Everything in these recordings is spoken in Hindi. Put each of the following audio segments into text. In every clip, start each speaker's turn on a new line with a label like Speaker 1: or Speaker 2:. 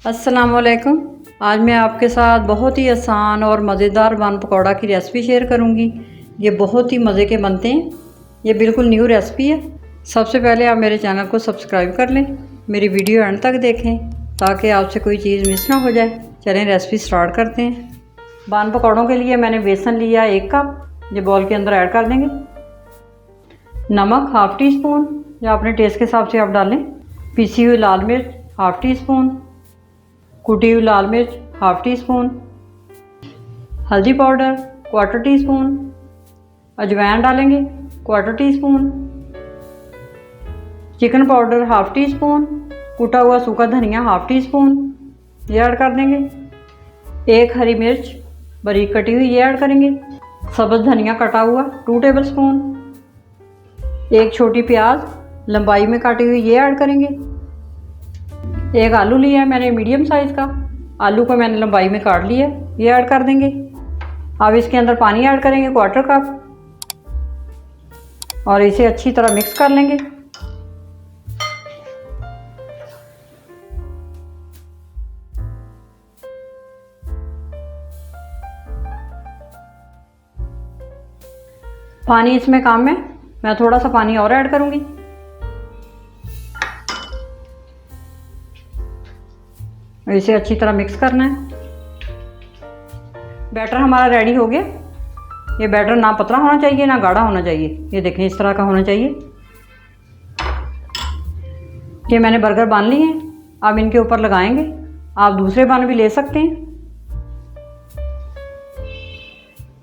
Speaker 1: अस्सलामुअलैकुम। आज मैं आपके साथ बहुत ही आसान और मज़ेदार बन पकौड़ा की रेसिपी शेयर करूंगी। ये बहुत ही मज़े के बनते हैं। ये बिल्कुल न्यू रेसिपी है। सबसे पहले आप मेरे चैनल को सब्सक्राइब कर लें, मेरी वीडियो एंड तक देखें ताकि आपसे कोई चीज़ मिस ना हो जाए। चलें रेसिपी स्टार्ट करते हैं। बन पकौड़ों के लिए मैंने बेसन लिया 1 कप, ये बॉल के अंदर ऐड कर देंगे। नमक हाफ़ टी स्पून या अपने टेस्ट के हिसाब से आप डालें। पीसी हुई लाल मिर्च हाफ़ टी स्पून, कुटी हुई लाल मिर्च हाफ़ टी स्पून, हल्दी पाउडर 1/4 टी स्पून, अजवाइन डालेंगे 1/4 tea spoon, chicken powder half tea spoon, कुटा हुआ सूखा धनिया हाफ़ टी स्पून ये ऐड कर देंगे। 1 हरी मिर्च बारीक कटी हुई ये ऐड करेंगे। सब्ज़ धनिया कटा हुआ 2 टेबल स्पून, 1 छोटी प्याज लंबाई में काटी हुई ये ऐड करेंगे। 1 आलू लिया है मैंने मीडियम साइज़ का, आलू को मैंने लंबाई में काट लिया ये ऐड कर देंगे। अब इसके अंदर पानी ऐड करेंगे 1/4 कप और इसे अच्छी तरह मिक्स कर लेंगे। पानी इसमें कम है, मैं थोड़ा सा पानी और ऐड करूंगी। इसे अच्छी तरह मिक्स करना है। बैटर हमारा रेडी हो गया। ये बैटर ना पतला होना चाहिए ना गाढ़ा होना चाहिए, ये देखें इस तरह का होना चाहिए। ये मैंने बर्गर बान लिए हैं, अब इनके ऊपर लगाएंगे। आप दूसरे बान भी ले सकते हैं।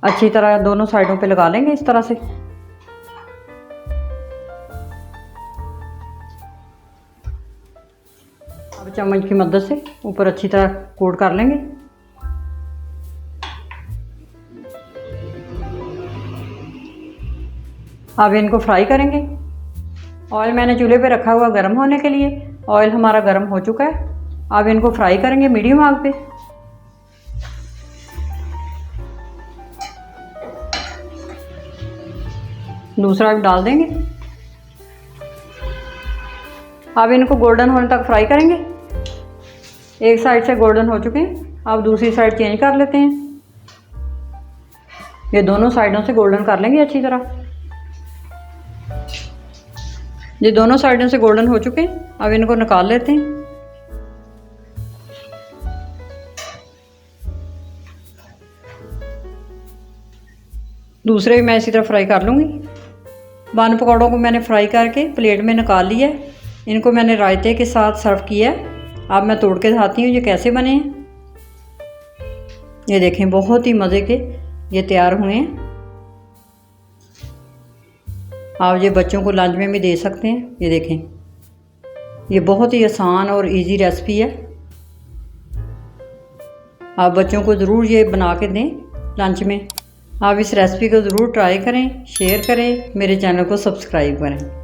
Speaker 1: अच्छी तरह दोनों साइडों पे लगा लेंगे इस तरह से। अब चम्मच की मदद से ऊपर अच्छी तरह कोट कर लेंगे। अब इनको फ्राई करेंगे। ऑयल मैंने चूल्हे पे रखा हुआ गर्म होने के लिए। ऑयल हमारा गर्म हो चुका है। अब इनको फ्राई करेंगे मीडियम आग पे। दूसरा भी डाल देंगे। अब इनको गोल्डन होने तक फ्राई करेंगे। एक साइड से गोल्डन हो चुके हैं, अब दूसरी साइड चेंज कर लेते हैं। ये दोनों साइडों से गोल्डन कर लेंगे अच्छी तरह। ये दोनों साइडों से गोल्डन हो चुके हैं, अब इनको निकाल लेते हैं। दूसरे भी मैं इसी तरह फ्राई कर लूँगी। बन पकौड़ों को मैंने फ्राई करके प्लेट में निकाल लिया है। इनको मैंने रायते के साथ सर्व किया है। अब मैं तोड़ के दिखाती हूँ ये कैसे बने हैं। ये देखें बहुत ही मज़े के ये तैयार हुए हैं। आप ये बच्चों को लंच में भी दे सकते हैं। ये देखें ये बहुत ही आसान और इजी रेसिपी है। आप बच्चों को ज़रूर ये बना के दें लंच में। आप इस रेसिपी को ज़रूर ट्राई करें, शेयर करें, मेरे चैनल को सब्सक्राइब करें।